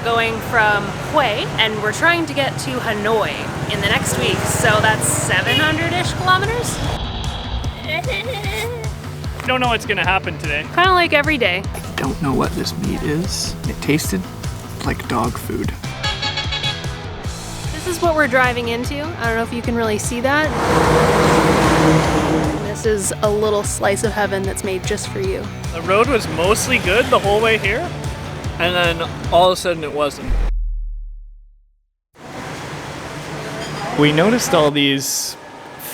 going from Hue and we're trying to get to Hanoi in the next week. So that's 700-ish kilometers. Don't know what's gonna happen today. Kind of like every day. I don't know what this meat is. It tasted like dog food. This is what we're driving into. I don't know if you can really see that. This is a little slice of heaven that's made just for you. The road was mostly good the whole way here, and then all of a sudden it wasn't. We noticed all these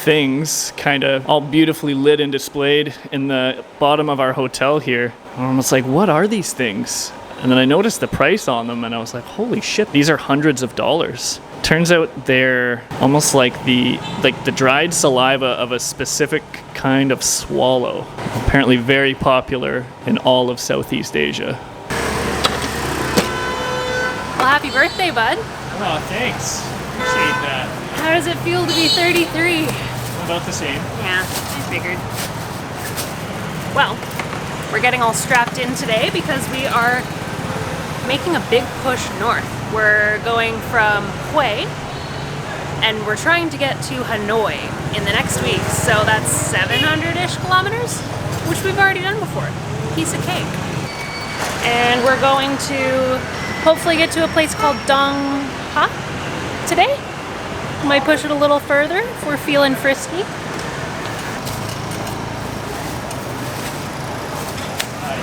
things kind of all beautifully lit and displayed in the bottom of our hotel here. And I was like, what are these things? And then I noticed the price on them and I was like, holy shit, these are hundreds of dollars. Turns out they're almost like the dried saliva of a specific kind of swallow. Apparently very popular in all of Southeast Asia. Well, happy birthday, bud. Oh, thanks. Appreciate that. How does it feel to be 33? About the same. Yeah, I figured. Well, we're getting all strapped in today because we are making a big push north. We're going from Hue and we're trying to get to Hanoi in the next week. So that's 700-ish kilometers, which we've already done before. Piece of cake. And we're going to hopefully get to a place called DaNang today. Might push it a little further if we're feeling frisky.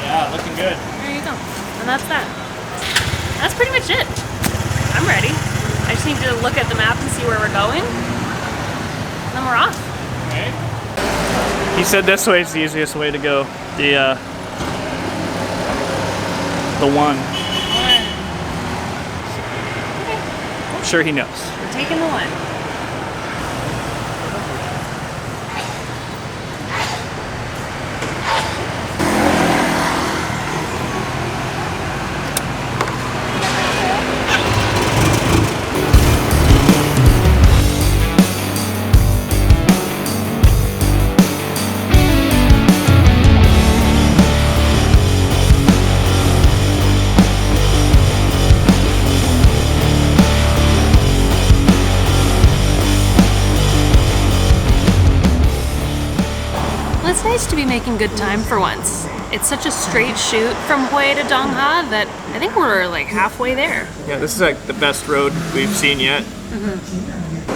Yeah, looking good. There you go. And that's that. That's pretty much it. I'm ready. I just need to look at the map and see where we're going. And then we're off. Okay. He said this way is the easiest way to go. The one. Okay. I'm sure he knows. We're taking the one. It's nice to be making good time for once. It's such a straight shoot from Hue to Dong Ha that I think we're like halfway there. Yeah, this is like the best road we've seen yet.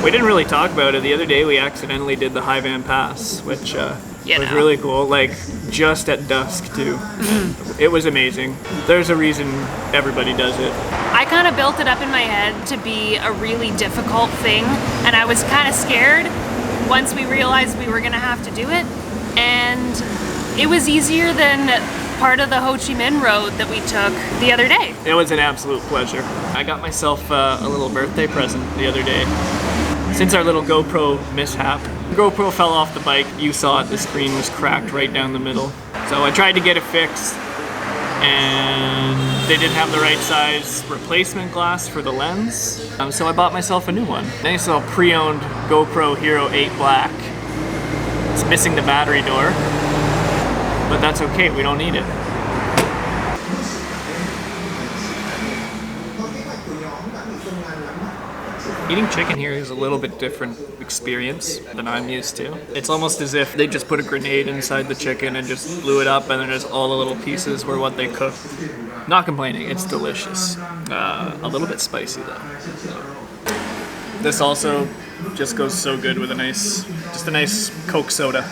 We didn't really talk about it. The other day we accidentally did the High Van Pass, which was really cool, like just at dusk too. It was amazing. There's a reason everybody does it. I kind of built it up in my head to be a really difficult thing, and I was kind of scared once we realized we were gonna have to do it. And it was easier than part of the Ho Chi Minh Road that we took the other day. It was an absolute pleasure. I got myself a little birthday present the other day. Since our little GoPro mishap, the GoPro fell off the bike. You saw it, the screen was cracked right down the middle. So I tried to get it fixed and they didn't have the right size replacement glass for the lens. So I bought myself a new one. Nice little pre-owned GoPro Hero 8 Black. It's missing the battery door, but that's okay, we don't need it. Eating chicken here is a little bit different experience than I'm used to. It's almost as if they just put a grenade inside the chicken and just blew it up and then just all the little pieces were what they cooked. Not complaining, it's delicious. A little bit spicy though. This also just goes so good with a nice Coke soda.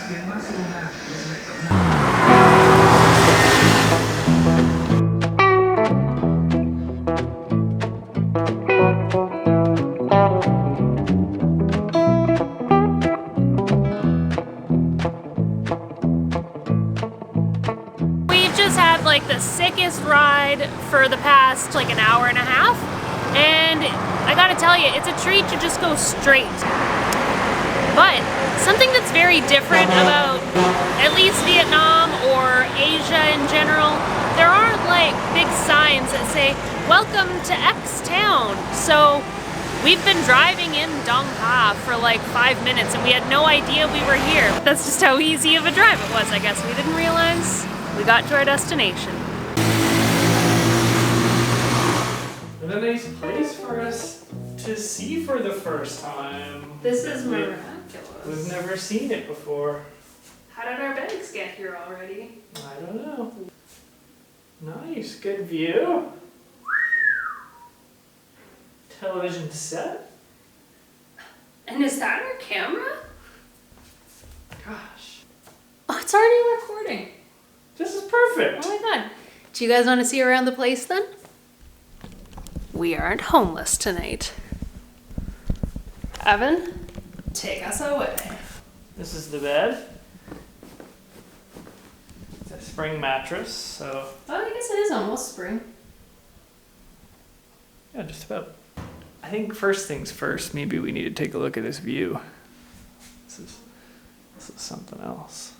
We've just had like the sickest ride for the past like an hour and a half, and I gotta tell you, it's a treat to just go straight. But something that's very different about at least Vietnam or Asia in general, there aren't like big signs that say, welcome to X town. So we've been driving in Dong Ha for like 5 minutes and we had no idea we were here. That's just how easy of a drive it was, I guess. We didn't realize we got to our destination. And then sea for the first time. This is We've miraculous. never seen it before. How did our bags get here already? I don't know. Nice, good view. Television set. And is that our camera? Gosh, Oh, it's already recording. this is perfect. Oh my god. Do you guys want to see around the place then? We aren't homeless tonight. Evan, take us away. This is the bed. It's a spring mattress, so Oh, I guess it is almost spring. yeah, just about. I think first things first, maybe we need to take a look at this view. This is something else.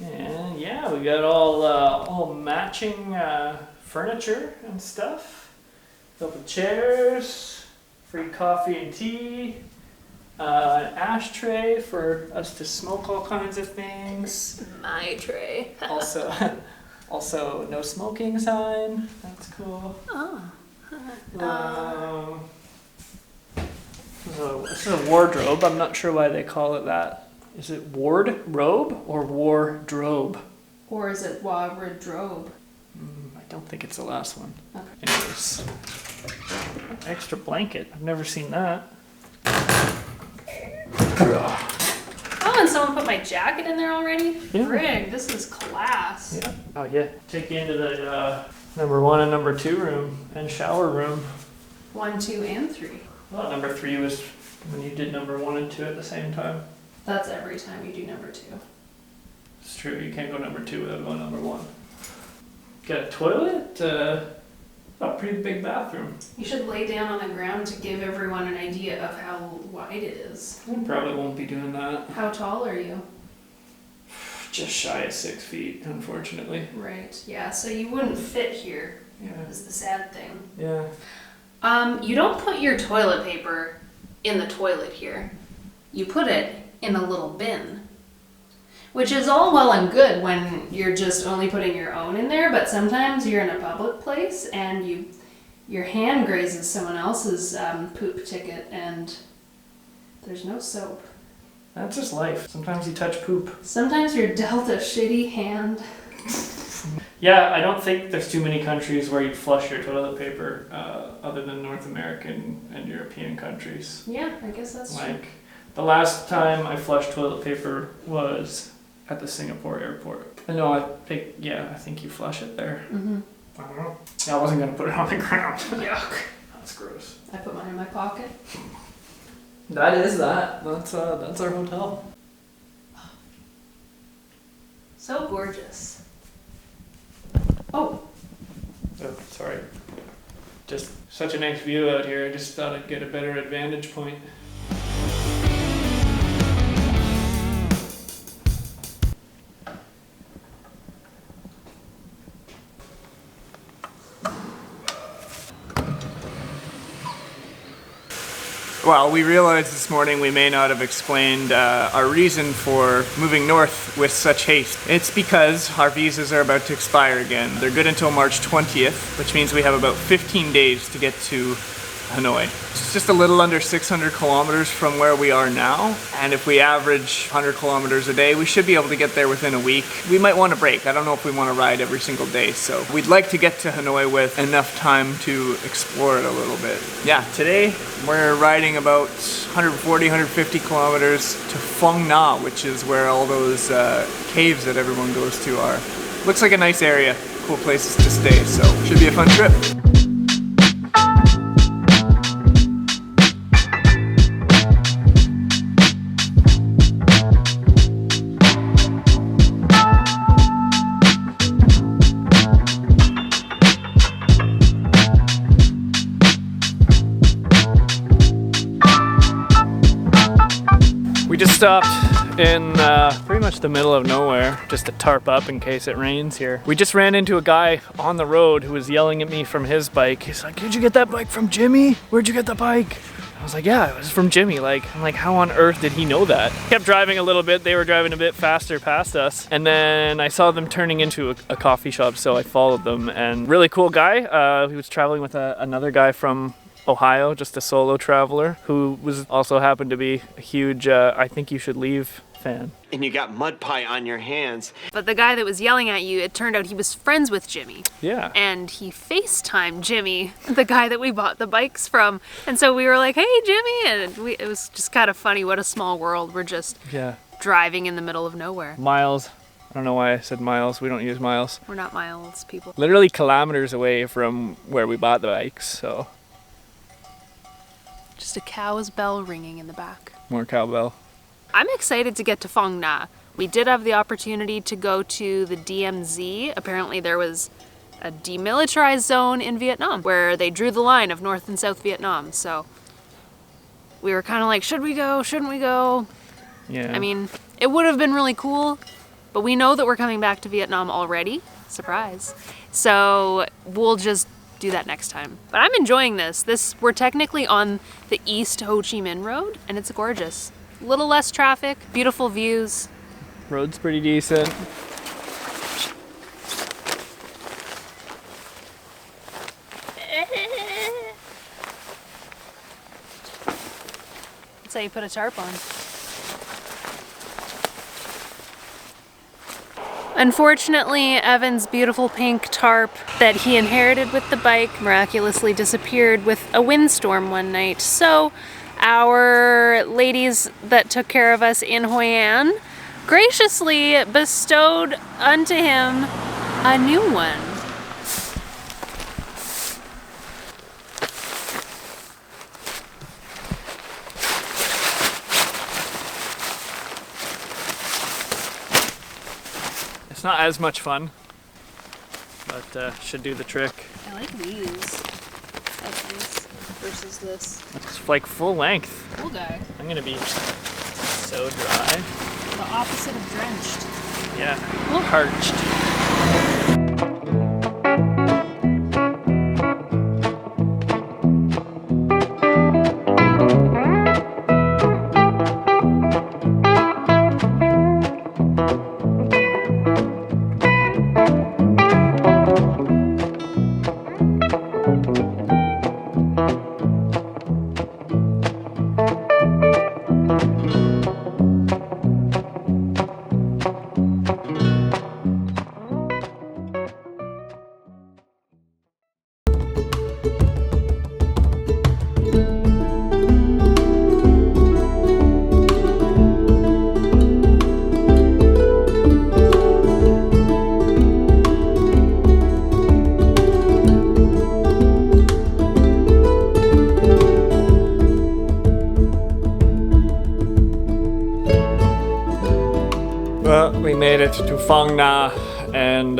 And yeah, we got all matching furniture and stuff. Couple chairs, free coffee and tea, an ashtray for us to smoke all kinds of things. My tray. Also no smoking sign. That's cool. Oh. This is a wardrobe. I'm not sure why they call it that. Is it wardrobe or wardrobe? Or is it wardrobe? I don't think it's the last one. Okay. Anyways, extra blanket. I've never seen that. Oh, and someone put my jacket in there already? Yeah. Frig, this is class. Yeah. Oh yeah. Take you into the number 1 and number 2 room and shower room. 1, 2, and 3. Well, number 3 was when you did number 1 and 2 at the same time. That's every time you do number 2. It's true. You can't go number 2 without going number 1. Got a toilet. A pretty big bathroom. You should lay down on the ground to give everyone an idea of how wide it is. I probably won't be doing that. How tall are you? Just shy of 6 feet, unfortunately. Right, yeah, so you wouldn't fit here, Yeah. is the sad thing. Yeah. You don't put your toilet paper in the toilet here. You put it in a little bin. Which is all well and good when you're just only putting your own in there, but sometimes you're in a public place and your hand grazes someone else's poop ticket and there's no soap. That's just life. Sometimes you touch poop. Sometimes you're dealt a shitty hand. Yeah, I don't think there's too many countries where you flush your toilet paper other than North American and European countries. Yeah, I guess that's true. Like, the last time I flushed toilet paper was at the Singapore airport. I think you flush it there. Mm-hmm. I don't know. Yeah, I wasn't gonna put it on the ground. Yuck. That's gross. I put mine in my pocket. That is that. That's our hotel. So gorgeous. Oh, Oh, sorry. Just such a nice view out here. I just thought I'd get a better advantage point. Well, we realized this morning we may not have explained our reason for moving north with such haste. It's because our visas are about to expire again. They're good until March 20th, which means we have about 15 days to get to Hanoi. It's just a little under 600 kilometers from where we are now, and if we average 100 kilometers a day, we should be able to get there within a week. We might want a break. I don't know if we want to ride every single day, so we'd like to get to Hanoi with enough time to explore it a little bit. Yeah, today we're riding about 140, 150 kilometers to Phong Nha, which is where all those caves that everyone goes to are. Looks like a nice area, cool places to stay, so should be a fun trip. We just stopped in pretty much the middle of nowhere just to tarp up in case it rains here. We just ran into a guy on the road who was yelling at me from his bike. He's like, "Did you get that bike from Jimmy? Where'd you get the bike?" I was like, yeah, it was from Jimmy. Like, I'm like, how on earth did he know that? Kept driving a little bit. They were driving a bit faster past us. And then I saw them turning into a coffee shop, so I followed them. And really cool guy. He was traveling with another guy from Ohio, just a solo traveler, who was also happened to be a huge I Think You Should Leave fan. And you got mud pie on your hands. But the guy that was yelling at you, it turned out he was friends with Jimmy. Yeah. And he FaceTimed Jimmy, the guy that we bought the bikes from. And so we were like, hey, Jimmy. And it was just kind of funny. What a small world. We're just driving in the middle of nowhere. Miles. I don't know why I said miles. We don't use miles. We're not miles people. Literally kilometers away from where we bought the bikes, so. Just a cow's bell ringing in the back. More cowbell. I'm excited to get to Phong Nha. We did have the opportunity to go to the DMZ. Apparently there was a demilitarized zone in Vietnam where they drew the line of North and South Vietnam. So we were kind of like, should we go? Shouldn't we go? Yeah. I mean, it would have been really cool, but we know that we're coming back to Vietnam already. Surprise. So we'll just do that next time. But I'm enjoying this. We're technically on the East Ho Chi Minh Road, and it's gorgeous. A little less traffic, beautiful views. Road's pretty decent. That's how you put a tarp on. Unfortunately, Evan's beautiful pink tarp that he inherited with the bike miraculously disappeared with a windstorm one night. So our ladies that took care of us in Hoi An graciously bestowed unto him a new one. It's not as much fun, but should do the trick. I like these. That's nice. Versus this. It's like full length. Cool guy. I'm gonna be so dry. The opposite of drenched. Yeah, a little parched. Well, we made it to Phong Nha, and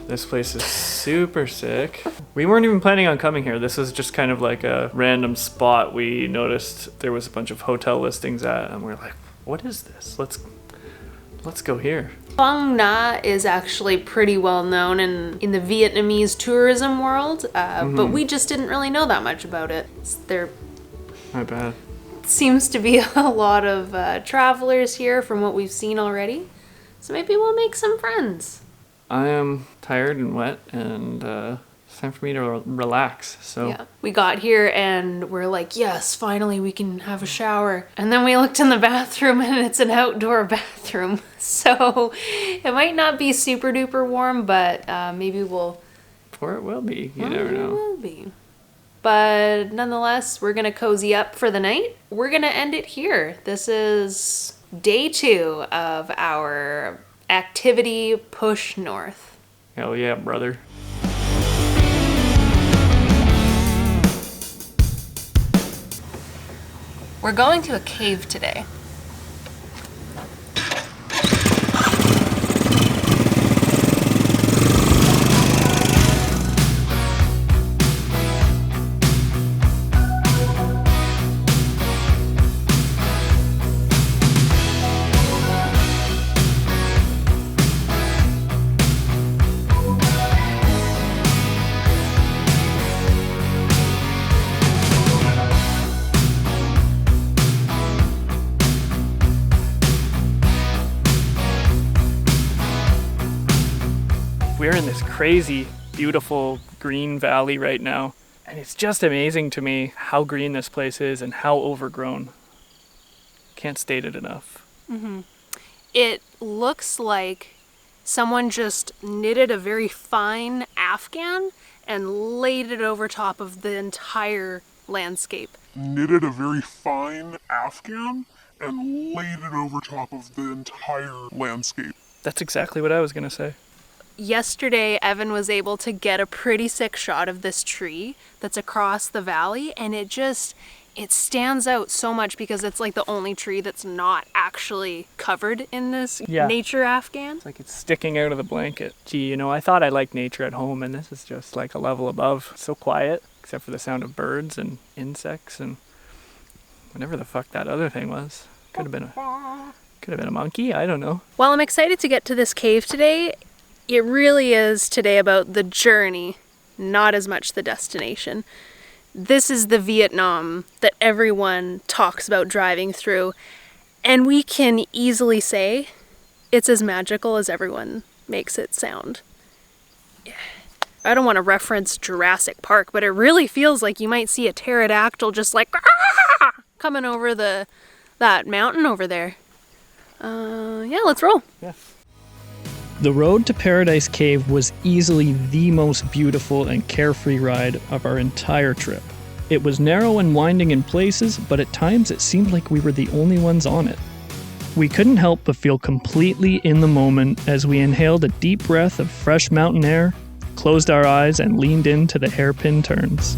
this place is super sick. We weren't even planning on coming here. This was just kind of like a random spot we noticed there was a bunch of hotel listings at, and we're like, what is this? Let's go here. Phong Nha is actually pretty well known in the Vietnamese tourism world, but we just didn't really know that much about it. There My bad. seems to be a lot of travelers here from what we've seen already, so maybe we'll make some friends. I am tired and wet, and it's time for me to relax, so. Yeah. We got here and we're like, yes, finally we can have a shower. And then we looked in the bathroom and it's an outdoor bathroom. So it might not be super duper warm, but maybe we'll... Or it will be, you never know. It will be. But nonetheless, we're gonna cozy up for the night. We're gonna end it here. This is day 2 of our activity push north. Hell yeah, brother. We're going to a cave today. We're in this crazy, beautiful green valley right now. And it's just amazing to me how green this place is and how overgrown. Can't state it enough. Mm-hmm. It looks like someone just knitted a very fine afghan and laid it over top of the entire landscape. Knitted a very fine afghan and laid it over top of the entire landscape. That's exactly what I was going to say. Yesterday, Evan was able to get a pretty sick shot of this tree that's across the valley, and it stands out so much because it's like the only tree that's not actually covered in this nature afghan. It's like it's sticking out of the blanket. Gee, you know, I thought I liked nature at home, and this is just like a level above. It's so quiet, except for the sound of birds and insects and whatever the fuck that other thing was. Could have been a monkey, I don't know. While I'm excited to get to this cave today, it really is today about the journey, not as much the destination. This is the Vietnam that everyone talks about driving through, and we can easily say it's as magical as everyone makes it sound. I don't want to reference Jurassic Park, but it really feels like you might see a pterodactyl just like coming over that mountain over there. Yeah, let's roll. Yeah. The road to Paradise Cave was easily the most beautiful and carefree ride of our entire trip. It was narrow and winding in places, but at times it seemed like we were the only ones on it. We couldn't help but feel completely in the moment as we inhaled a deep breath of fresh mountain air, closed our eyes, and leaned into the hairpin turns.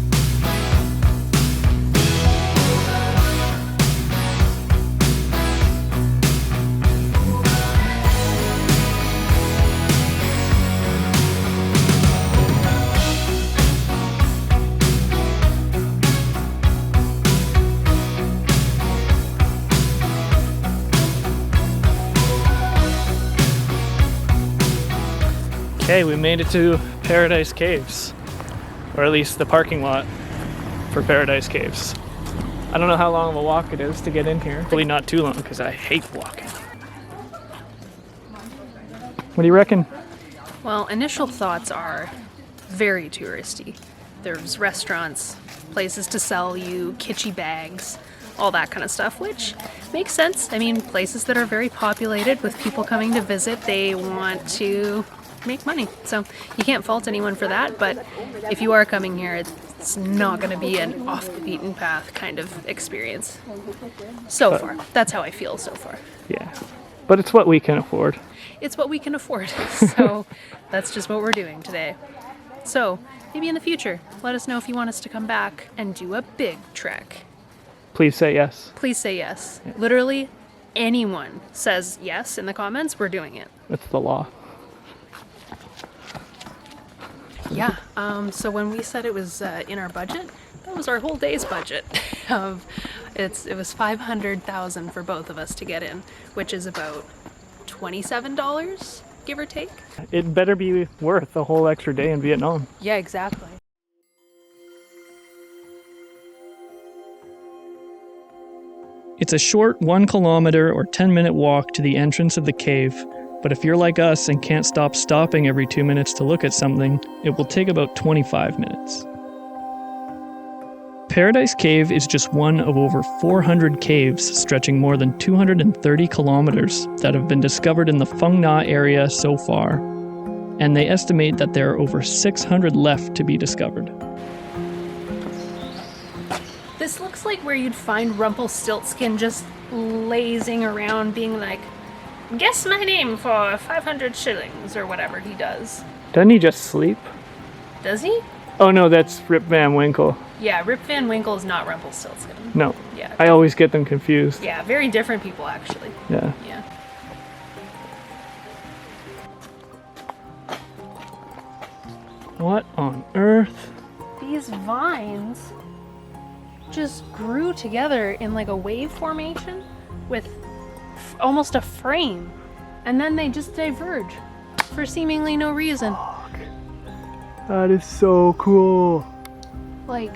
Okay, we made it to Paradise Caves, or at least the parking lot for Paradise Caves. I don't know how long of a walk it is to get in here. Hopefully not too long, because I hate walking. What do you reckon? Well, initial thoughts are very touristy. There's restaurants, places to sell you kitschy bags, all that kind of stuff, which makes sense. I mean, places that are very populated with people coming to visit, they want to make money. So you can't fault anyone for that, but if you are coming here, it's not going to be an off the beaten path kind of experience. So far. That's how I feel so far. Yeah, but it's what we can afford. It's what we can afford. So that's just what we're doing today. So maybe in the future, let us know if you want us to come back and do a big trek. Please say yes. Please say yes. Yeah. Literally anyone says yes in the comments, we're doing it. It's the law. Yeah, so when we said it was in our budget, that was our whole day's budget. It was $500,000 for both of us to get in, which is about $27, give or take. It better be worth a whole extra day in Vietnam. Yeah, exactly. It's a short 1 kilometer or 10-minute walk to the entrance of the cave. But if you're like us and can't stop stopping every 2 minutes to look at something, it will take about 25 minutes. Paradise Cave is just one of over 400 caves stretching more than 230 kilometers that have been discovered in the Phong Nha area so far, and they estimate that there are over 600 left to be discovered. This looks like where you'd find Rumpelstiltskin just lazing around being like, guess my name for 500 shillings, or whatever he does. Doesn't he just sleep? Does he? Oh no, that's Rip Van Winkle. Yeah, Rip Van Winkle is not Rumpelstiltskin. No. Yeah. I always get them confused. Yeah, very different people actually. Yeah. Yeah. What on earth? These vines just grew together in like a wave formation with almost a frame, and then they just diverge for seemingly no reason. That is so cool. Like,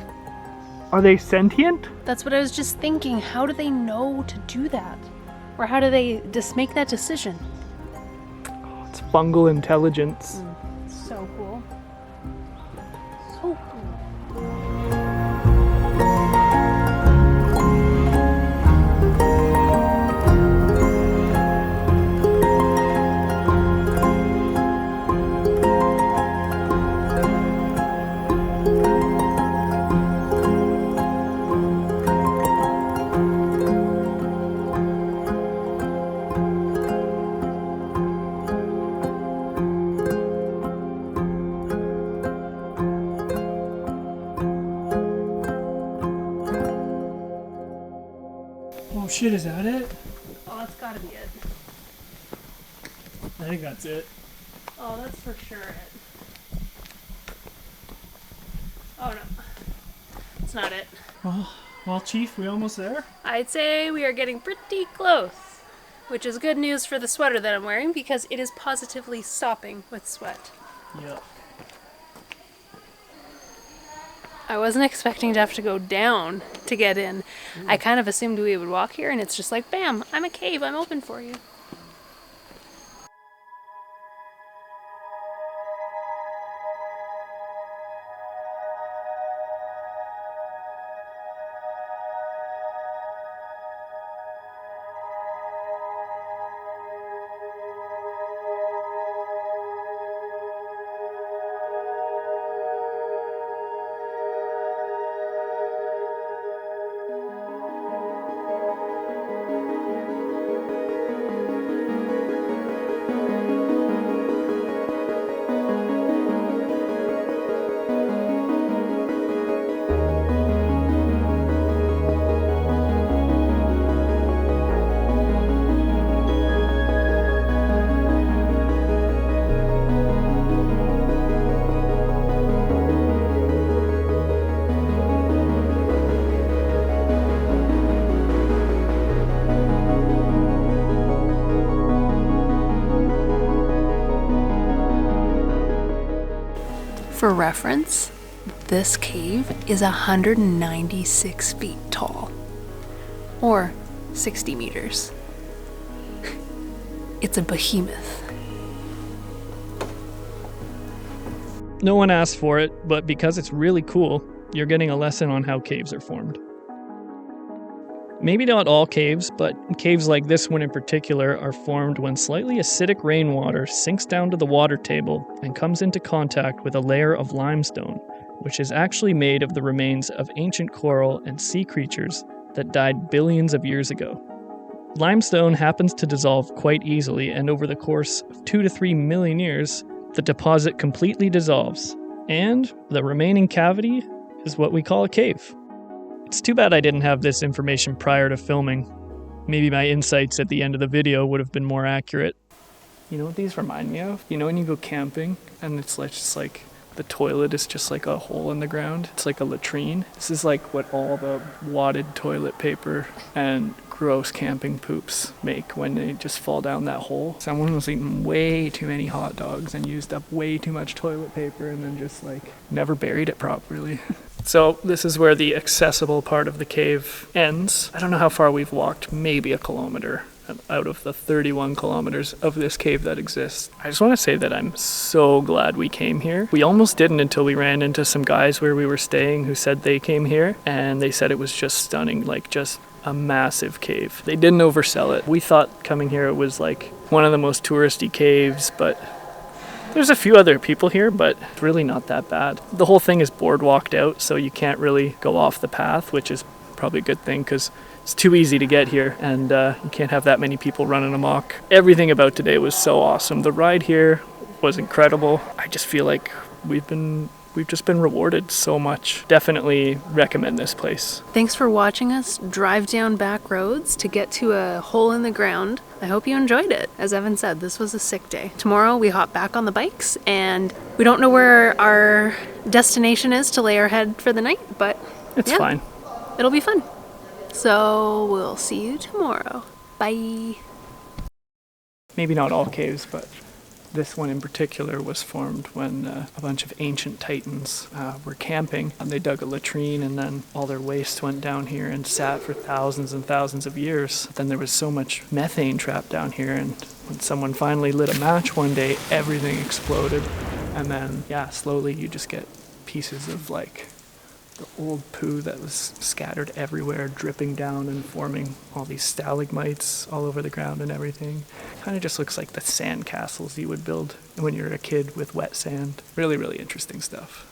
are they sentient? That's what I was just thinking. How do they know to do that? Or how do they just make that decision? It's fungal intelligence. So cool. So cool. Oh shit, is that it? Oh, that's gotta be it. I think that's it. Oh, that's for sure it. Oh no, it's not it. Well, Chief, we almost there? I'd say we are getting pretty close, which is good news for the sweater that I'm wearing because it is positively sopping with sweat. Yep. I wasn't expecting to have to go down to get in. I kind of assumed we would walk here and it's just like, bam, I'm a cave, I'm open for you. For reference, this cave is 196 feet tall, or 60 meters. It's a behemoth. No one asked for it, but because it's really cool, you're getting a lesson on how caves are formed. Maybe not all caves, but caves like this one in particular are formed when slightly acidic rainwater sinks down to the water table and comes into contact with a layer of limestone, which is actually made of the remains of ancient coral and sea creatures that died billions of years ago. Limestone happens to dissolve quite easily, and over the course of 2 to 3 million years, the deposit completely dissolves, and the remaining cavity is what we call a cave. It's too bad I didn't have this information prior to filming. Maybe my insights at the end of the video would have been more accurate. You know what these remind me of? You know when you go camping and it's like just like the toilet is just like a hole in the ground? It's like a latrine. This is like what all the wadded toilet paper and gross camping poops make when they just fall down that hole. Someone was eating way too many hot dogs and used up way too much toilet paper and then just like never buried it properly. So this is where the accessible part of the cave ends. I don't know how far we've walked, maybe a kilometer out of the 31 kilometers of this cave that exists. I just want to say that I'm so glad we came here. We almost didn't until we ran into some guys where we were staying who said they came here, and they said it was just stunning, like just a massive cave. They didn't oversell it. We thought coming here it was like one of the most touristy caves, but there's a few other people here, but it's really not that bad. The whole thing is boardwalked out, so you can't really go off the path, which is probably a good thing because it's too easy to get here, and you can't have that many people running amok. Everything about today was so awesome. The ride here was incredible. I just feel like we've just been rewarded so much. Definitely recommend this place. Thanks for watching us drive down back roads to get to a hole in the ground. I hope you enjoyed it. As Evan said, this was a sick day. Tomorrow we hop back on the bikes, and we don't know where our destination is to lay our head for the night, but It's fine. It'll be fun. So we'll see you tomorrow. Bye. Maybe not all caves, but this one in particular was formed when a bunch of ancient titans were camping, and they dug a latrine, and then all their waste went down here and sat for thousands and thousands of years. Then there was so much methane trapped down here, and when someone finally lit a match one day, everything exploded. And then, yeah, slowly you just get pieces of like the old poo that was scattered everywhere, dripping down and forming all these stalagmites all over the ground and everything. Kind of just looks like the sand castles you would build when you're a kid with wet sand. Really, really interesting stuff.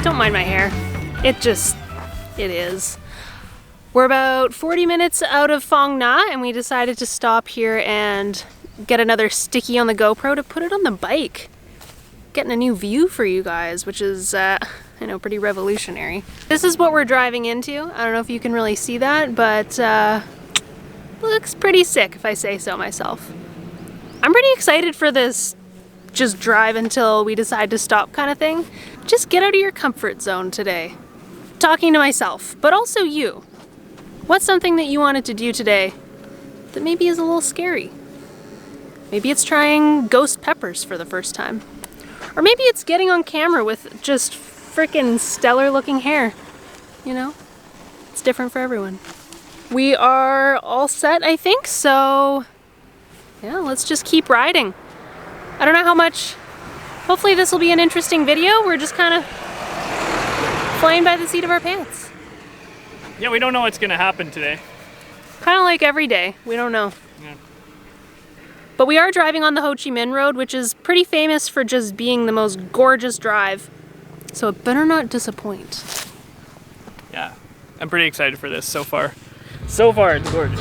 Don't mind my hair. It is. We're about 40 minutes out of Phong Nha and we decided to stop here and get another sticky on the GoPro to put it on the bike. Getting a new view for you guys, which is, I know, pretty revolutionary. This is what we're driving into. I don't know if you can really see that, but looks pretty sick if I say so myself. I'm pretty excited for this just drive until we decide to stop kind of thing. Just get out of your comfort zone today. Talking to myself, but also you. What's something that you wanted to do today that maybe is a little scary? Maybe it's trying ghost peppers for the first time. Or maybe it's getting on camera with just frickin' stellar looking hair. You know? It's different for everyone. We are all set, I think, so yeah, let's just keep riding. I don't know how much, hopefully this will be an interesting video. We're just kind of flying by the seat of our pants. Yeah, we don't know what's gonna happen today. Kind of like every day, we don't know. Yeah. But we are driving on the Ho Chi Minh Road, which is pretty famous for just being the most gorgeous drive. So it better not disappoint. Yeah, I'm pretty excited for this so far. So far, it's gorgeous.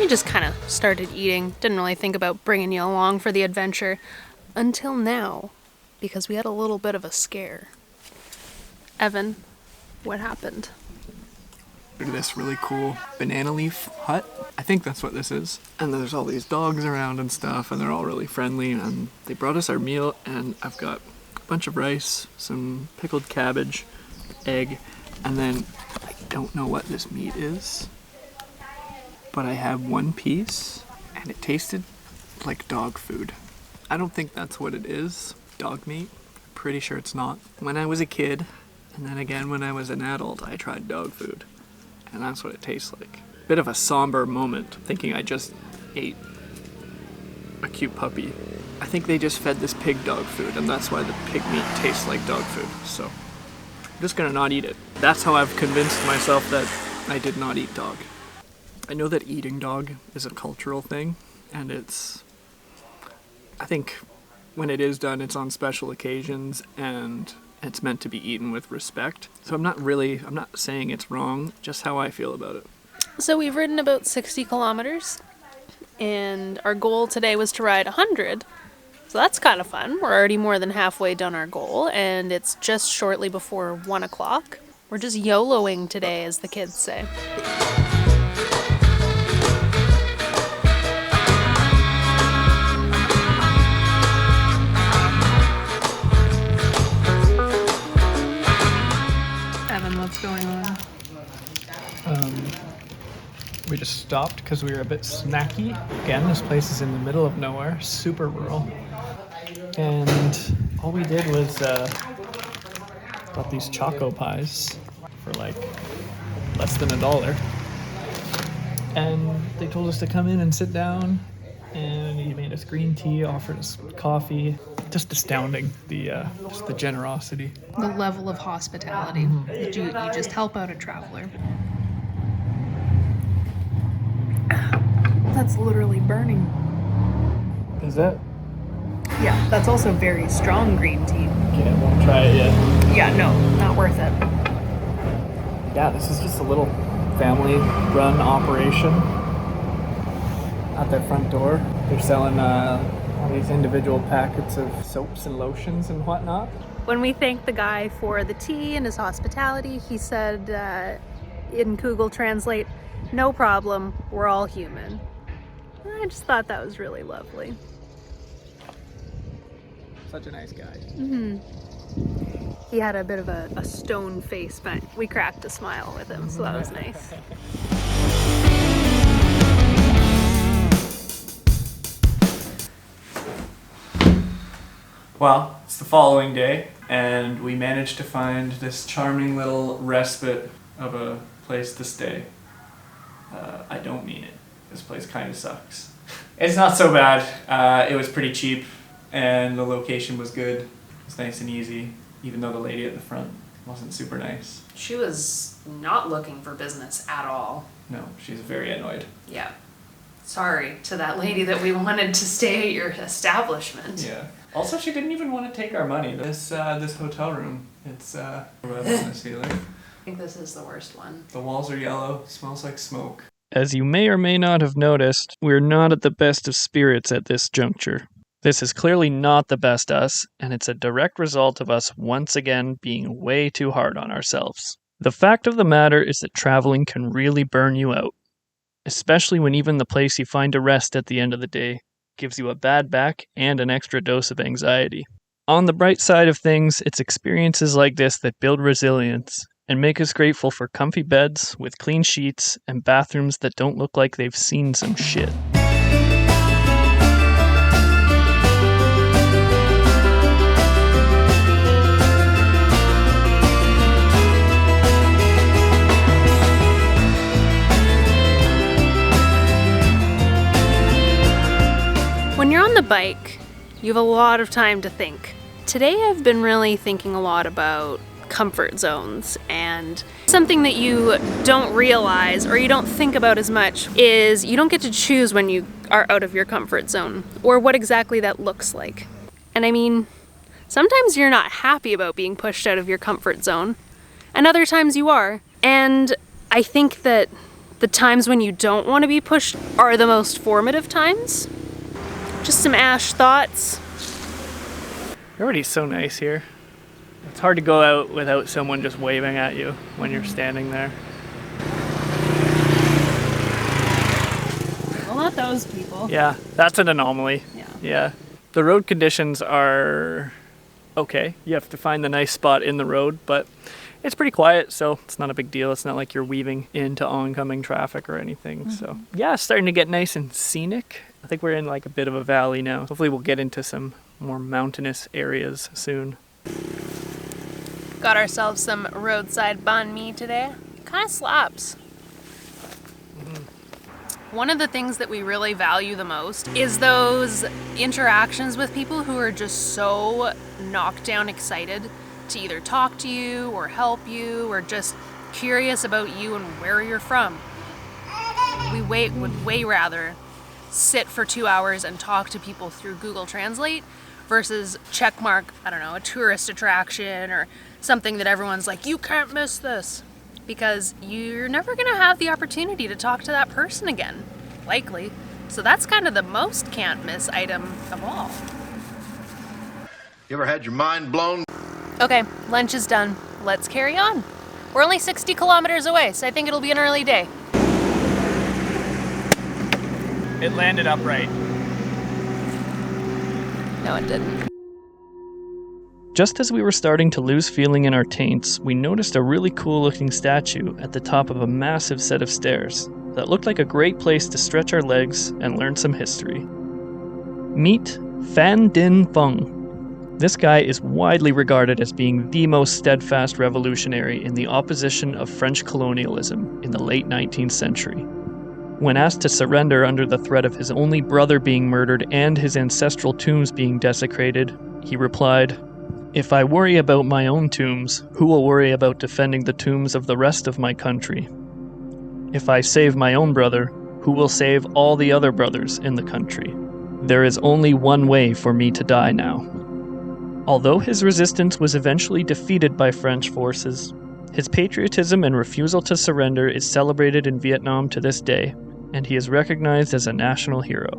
Just kind of started eating. Didn't really think about bringing you along for the adventure until now, because we had a little bit of a scare. Evan, what happened? This really cool banana leaf hut. I think that's what this is. And there's all these dogs around and stuff, and they're all really friendly, and they brought us our meal, and I've got a bunch of rice, some pickled cabbage, egg, and then I don't know what this meat is, but I have one piece and it tasted like dog food. I don't think that's what it is, dog meat. Pretty sure it's not. When I was a kid, and then again when I was an adult, I tried dog food. And that's what it tastes like. Bit of a somber moment, thinking I just ate a cute puppy. I think they just fed this pig dog food, and that's why the pig meat tastes like dog food. So I'm just gonna not eat it. That's how I've convinced myself that I did not eat dog. I know that eating dog is a cultural thing, and I think when it is done, it's on special occasions, and it's meant to be eaten with respect. So I'm not saying it's wrong, just how I feel about it. So we've ridden about 60 kilometers, and our goal today was to ride 100. So that's kind of fun. We're already more than halfway done our goal, and it's just shortly before 1 o'clock. We're just YOLOing today, as the kids say. What's going on? We just stopped because we were a bit snacky. Again, this place is in the middle of nowhere, super rural. And all we did was got these choco pies for like less than $1. And they told us to come in and sit down, and he made us green tea, offered us coffee. Just astounding, just the generosity. The level of hospitality. Mm-hmm. You just help out a traveler. That's literally burning. Is that? Yeah, that's also very strong green tea. Okay, I won't try it yet. Yeah, no, not worth it. Yeah, this is just a little family-run operation at their front door. They're selling all these individual packets of soaps and lotions and whatnot. When we thanked the guy for the tea and his hospitality, he said in Google Translate, "No problem, we're all human." I just thought that was really lovely. Such a nice guy. He had a bit of a stone face, but we cracked a smile with him, so that was nice. Well, it's the following day, and we managed to find this charming little respite of a place to stay. I don't mean it. This place kind of sucks. It's not so bad. It was pretty cheap, and the location was good. It was nice and easy, even though the lady at the front wasn't super nice. She was not looking for business at all. No, she's very annoyed. Yeah. Sorry to that lady that we wanted to stay at your establishment. Yeah. Also, she didn't even want to take our money. This hotel room, it's red on the ceiling. I think this is the worst one. The walls are yellow, smells like smoke. As you may or may not have noticed, we're not at the best of spirits at this juncture. This is clearly not the best us, and it's a direct result of us once again being way too hard on ourselves. The fact of the matter is that traveling can really burn you out, especially when even the place you find to rest at the end of the day gives you a bad back and an extra dose of anxiety. On the bright side of things, it's experiences like this that build resilience and make us grateful for comfy beds with clean sheets and bathrooms that don't look like they've seen some shit. When you're on the bike, you have a lot of time to think. Today I've been really thinking a lot about comfort zones, and something that you don't realize or you don't think about as much is you don't get to choose when you are out of your comfort zone or what exactly that looks like. And I mean, sometimes you're not happy about being pushed out of your comfort zone, and other times you are. And I think that the times when you don't want to be pushed are the most formative times. Just some Ash thoughts. Everybody's so nice here. It's hard to go out without someone just waving at you when you're standing there. Well, not those people. Yeah, that's an anomaly. Yeah. The road conditions are okay. You have to find the nice spot in the road, but it's pretty quiet, so it's not a big deal. It's not like you're weaving into oncoming traffic or anything. So yeah, it's starting to get nice and scenic. I think we're in like a bit of a valley now. Hopefully we'll get into some more mountainous areas soon. Got ourselves some roadside banh mi today. Kind of slaps. One of the things that we really value the most is those interactions with people who are just so knockdown excited to either talk to you or help you or just curious about you and where you're from. We would way rather sit for 2 hours and talk to people through Google Translate versus checkmark, I don't know, a tourist attraction or something that everyone's like, you can't miss this. Because you're never going to have the opportunity to talk to that person again, likely. So that's kind of the most can't miss item of all. You ever had your mind blown? Okay, lunch is done. Let's carry on. We're only 60 kilometers away, so I think it'll be an early day. It landed upright. No, it didn't. Just as we were starting to lose feeling in our taints, we noticed a really cool looking statue at the top of a massive set of stairs that looked like a great place to stretch our legs and learn some history. Meet Phan Dinh Phung. This guy is widely regarded as being the most steadfast revolutionary in the opposition of French colonialism in the late 19th century. When asked to surrender under the threat of his only brother being murdered and his ancestral tombs being desecrated, he replied, "If I worry about my own tombs, who will worry about defending the tombs of the rest of my country? If I save my own brother, who will save all the other brothers in the country? There is only one way for me to die now." Although his resistance was eventually defeated by French forces, His patriotism and refusal to surrender is celebrated in Vietnam to this day, and he is recognized as a national hero.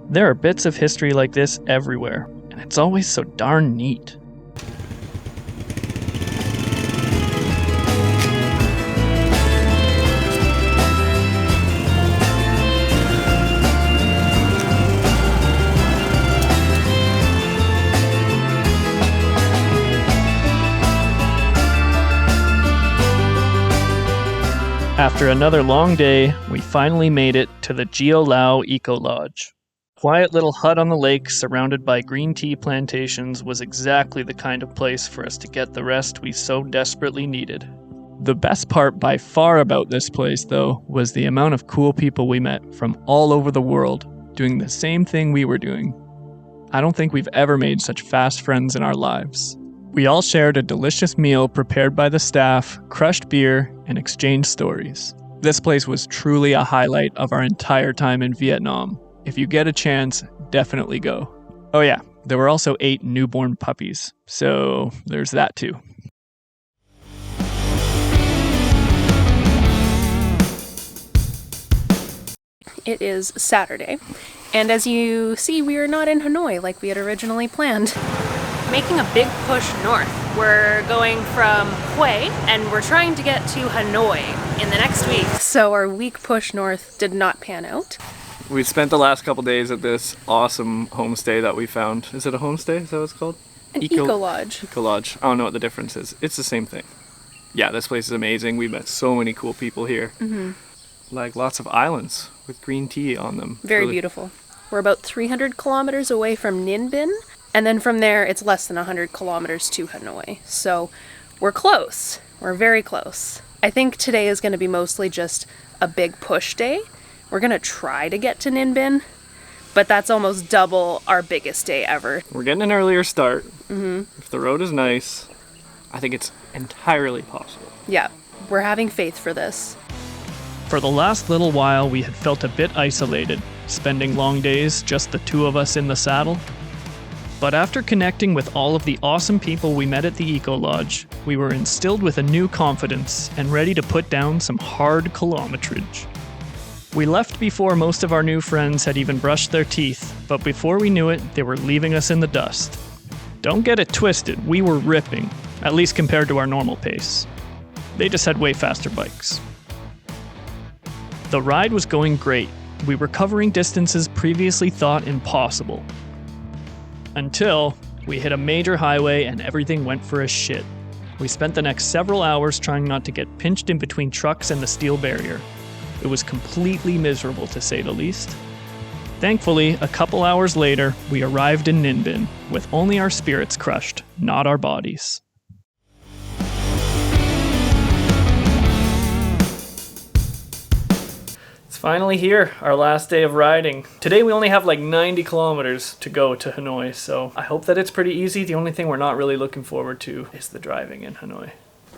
There are bits of history like this everywhere, and it's always so darn neat. After another long day, we finally made it to the Gio Lao Eco Lodge. Quiet little hut on the lake surrounded by green tea plantations was exactly the kind of place for us to get the rest we so desperately needed. The best part by far about this place, though, was the amount of cool people we met from all over the world doing the same thing we were doing. I don't think we've ever made such fast friends in our lives. We all shared a delicious meal prepared by the staff, crushed beer, and exchanged stories. This place was truly a highlight of our entire time in Vietnam. If you get a chance, definitely go. Oh yeah, there were also 8 newborn puppies, so there's that too. It is Saturday, and as you see, we are not in Hanoi like we had originally planned. Making a big push north. We're going from Hue, and we're trying to get to Hanoi in the next week. So our week push north did not pan out. We spent the last couple days at this awesome homestay that we found. Is it a homestay? Is that what it's called? An eco lodge. Eco lodge. I don't know what the difference is. It's the same thing. Yeah, this place is amazing. We met so many cool people here. Mm-hmm. Like lots of islands with green tea on them. Very beautiful. We're about 300 kilometers away from Ninh Binh. And then from there, it's less than 100 kilometers to Hanoi. So we're close. We're very close. I think today is going to be mostly just a big push day. We're going to try to get to Ninh Binh, but that's almost double our biggest day ever. We're getting an earlier start. Mm-hmm. If the road is nice, I think it's entirely possible. Yeah, we're having faith for this. For the last little while, we had felt a bit isolated, spending long days, just the two of us in the saddle. But after connecting with all of the awesome people we met at the Eco Lodge, we were instilled with a new confidence and ready to put down some hard kilometrage. We left before most of our new friends had even brushed their teeth, but before we knew it, they were leaving us in the dust. Don't get it twisted, we were ripping, at least compared to our normal pace. They just had way faster bikes. The ride was going great. We were covering distances previously thought impossible. Until we hit a major highway and everything went for a shit. We spent the next several hours trying not to get pinched in between trucks and the steel barrier. It was completely miserable, to say the least. Thankfully, a couple hours later, we arrived in Ninh Binh, with only our spirits crushed, not our bodies. Finally here, our last day of riding. Today we only have like 90 kilometers to go to Hanoi, so I hope that it's pretty easy. The only thing we're not really looking forward to is the driving in Hanoi.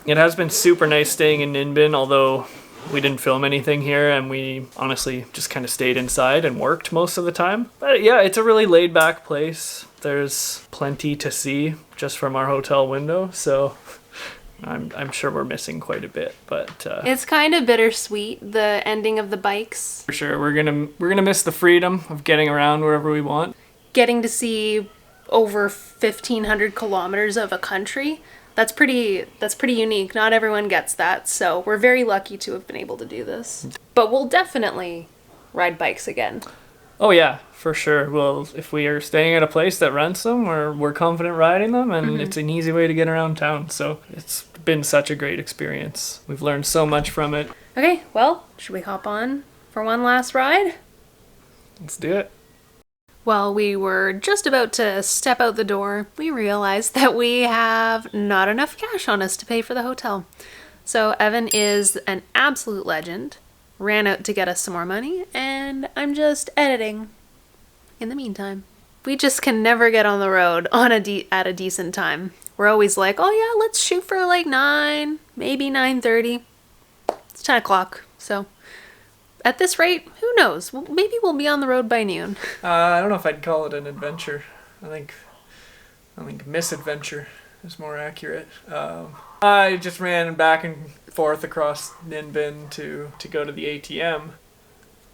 It has been super nice staying in Ninh Binh, although we didn't film anything here and we honestly just kind of stayed inside and worked most of the time. But yeah, it's a really laid back place. There's plenty to see just from our hotel window, so I'm sure we're missing quite a bit, but it's kind of bittersweet, the ending of the bikes. For sure, we're gonna miss the freedom of getting around wherever we want. Getting to see over 1,500 kilometers of a country, that's pretty unique. Not everyone gets that, so we're very lucky to have been able to do this. But we'll definitely ride bikes again. Oh yeah, for sure. Well, if we are staying at a place that rents them, we're confident riding them, and it's an easy way to get around town. So it's been such a great experience. We've learned so much from it. Okay, well, should we hop on for one last ride? Let's do it. While we were just about to step out the door, we realized that we have not enough cash on us to pay for the hotel. So Evan is an absolute legend, ran out to get us some more money, and I'm just editing in the meantime. We just can never get on the road on at a decent time. We're always like, oh yeah, let's shoot for like 9, maybe 9:30. It's 10 o'clock, so at this rate, who knows? Maybe we'll be on the road by noon. I don't know if I'd call it an adventure. I think misadventure is more accurate. I just ran back and forth across Ninh Binh to go to the ATM,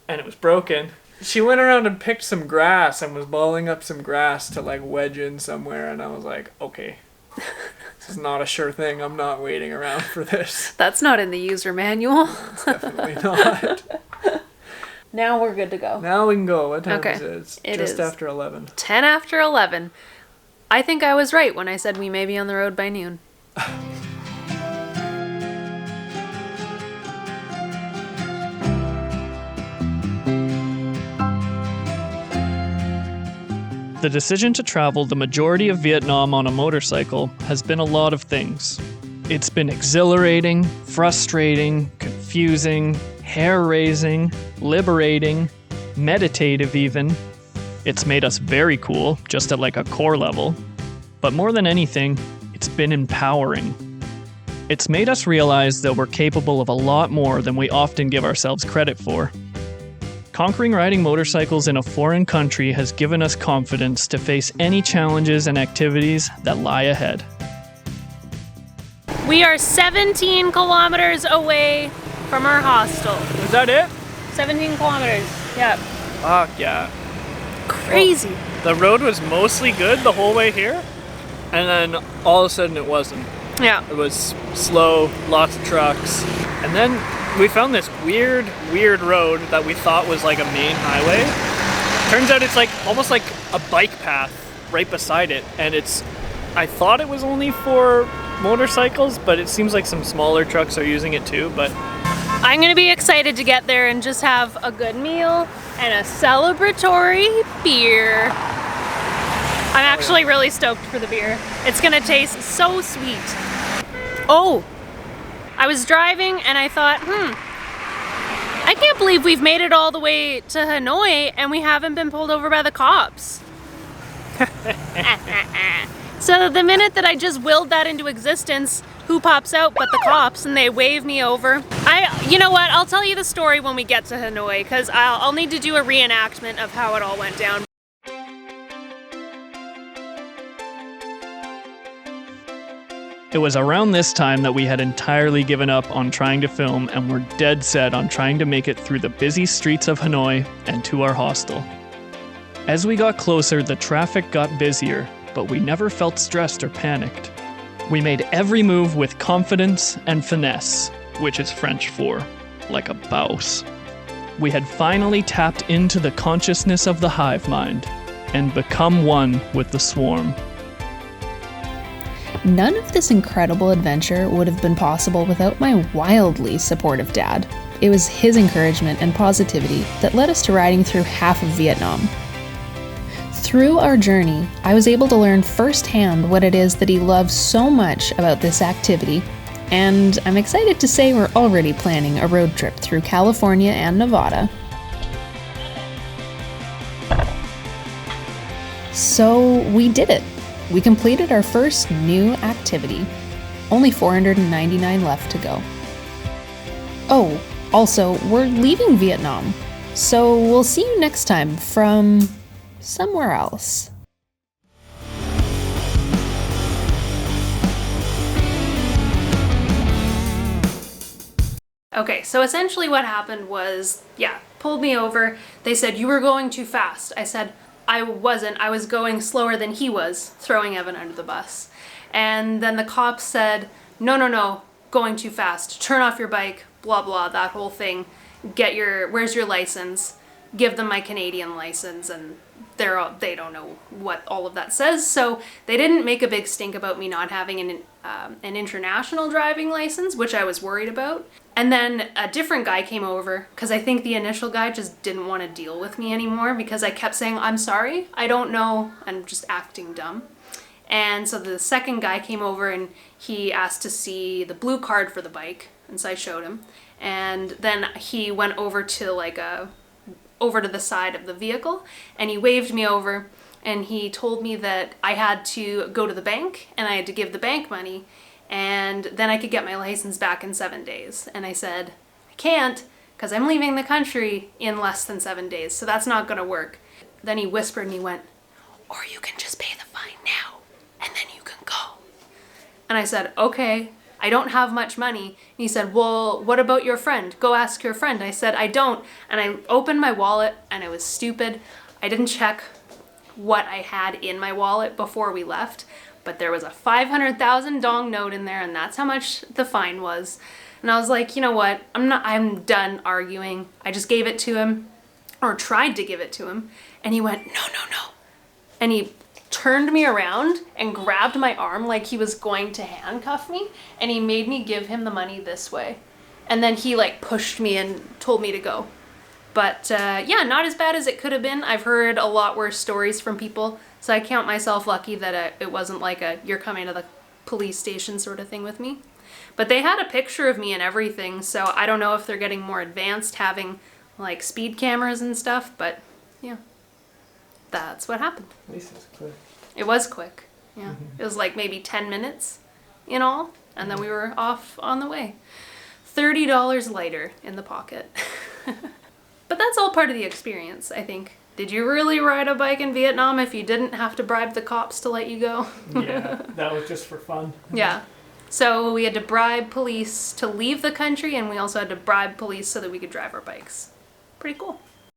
and it was broken. She went around and picked some grass and was balling up some grass to like wedge in somewhere, and I was like, okay, this is not a sure thing. I'm not waiting around for this. That's not in the user manual. It's definitely not. Now we're good to go. Now we can go. What time Okay. is it? It's It just is after 11. 10 after 11. I think I was right when I said we may be on the road by noon. The decision to travel the majority of Vietnam on a motorcycle has been a lot of things. It's been exhilarating, frustrating, confusing, hair-raising, liberating, meditative even. It's made us very cool, just at like a core level. But more than anything, it's been empowering. It's made us realize that we're capable of a lot more than we often give ourselves credit for. Conquering riding motorcycles in a foreign country has given us confidence to face any challenges and activities that lie ahead. We are 17 kilometers away from our hostel. Is that it? 17 kilometers. Yeah. Fuck yeah. Crazy. The road was mostly good the whole way here, and then all of a sudden it wasn't. Yeah. It was slow, lots of trucks, and then we found this weird road that we thought was like a main highway. Turns out it's like almost like a bike path right beside it, and I thought it was only for motorcycles, but it seems like some smaller trucks are using it too. But I'm gonna be excited to get there and just have a good meal and a celebratory beer. I'm actually really stoked for the beer. It's gonna taste so sweet. Oh, I was driving and I thought, I can't believe we've made it all the way to Hanoi and we haven't been pulled over by the cops. So the minute that I just willed that into existence, who pops out but the cops, and they wave me over. You know what, I'll tell you the story when we get to Hanoi, because I'll need to do a reenactment of how it all went down. It was around this time that we had entirely given up on trying to film and were dead set on trying to make it through the busy streets of Hanoi and to our hostel. As we got closer, the traffic got busier, but we never felt stressed or panicked. We made every move with confidence and finesse, which is French for like a boss. We had finally tapped into the consciousness of the hive mind and become one with the swarm. None of this incredible adventure would have been possible without my wildly supportive dad. It was his encouragement and positivity that led us to riding through half of Vietnam. Through our journey, I was able to learn firsthand what it is that he loves so much about this activity, and I'm excited to say we're already planning a road trip through California and Nevada. So we did it. We completed our first new activity. Only 499 left to go. Oh, also, we're leaving Vietnam. So we'll see you next time from somewhere else. Okay, so essentially what happened was, pulled me over. They said, you were going too fast. I said, I wasn't. I was going slower than he was, throwing Evan under the bus. And then the cops said, no, going too fast. Turn off your bike, blah, blah, that whole thing. Where's your license? Give them my Canadian license, and they don't know what all of that says. So they didn't make a big stink about me not having an international driving license, which I was worried about. And then a different guy came over, because I think the initial guy just didn't want to deal with me anymore, because I kept saying, I'm sorry, I don't know, I'm just acting dumb. And so the second guy came over and he asked to see the blue card for the bike, and so I showed him. And then he went over to over to the side of the vehicle, and he waved me over, and he told me that I had to go to the bank and I had to give the bank money, and then I could get my license back in 7 days. And I said, I can't, because I'm leaving the country in less than 7 days, so that's not gonna work. Then he whispered and he went, or you can just pay the fine now, and then you can go. And I said, okay. I don't have much money. And he said, well, what about your friend? Go ask your friend. I said, I don't. And I opened my wallet, and I was stupid. I didn't check what I had in my wallet before we left, but there was a 500,000 dong note in there, and that's how much the fine was. And I was like, you know what? I'm done arguing. I just gave it to him, or tried to give it to him, and he went, no, no, no. And he turned me around and grabbed my arm like he was going to handcuff me, and he made me give him the money this way. And then he like pushed me and told me to go. But yeah, not as bad as it could have been. I've heard a lot worse stories from people, so I count myself lucky that it wasn't like a you're coming to the police station sort of thing with me. But they had a picture of me and everything, so I don't know if they're getting more advanced, having like speed cameras and stuff, but yeah. That's what happened. At least it was quick. It was quick, yeah. It was like maybe 10 minutes in all, and then we were off on the way. $30 lighter in the pocket. But that's all part of the experience, I think. Did you really ride a bike in Vietnam if you didn't have to bribe the cops to let you go? Yeah, that was just for fun. Yeah. So we had to bribe police to leave the country, and we also had to bribe police so that we could drive our bikes. Pretty cool.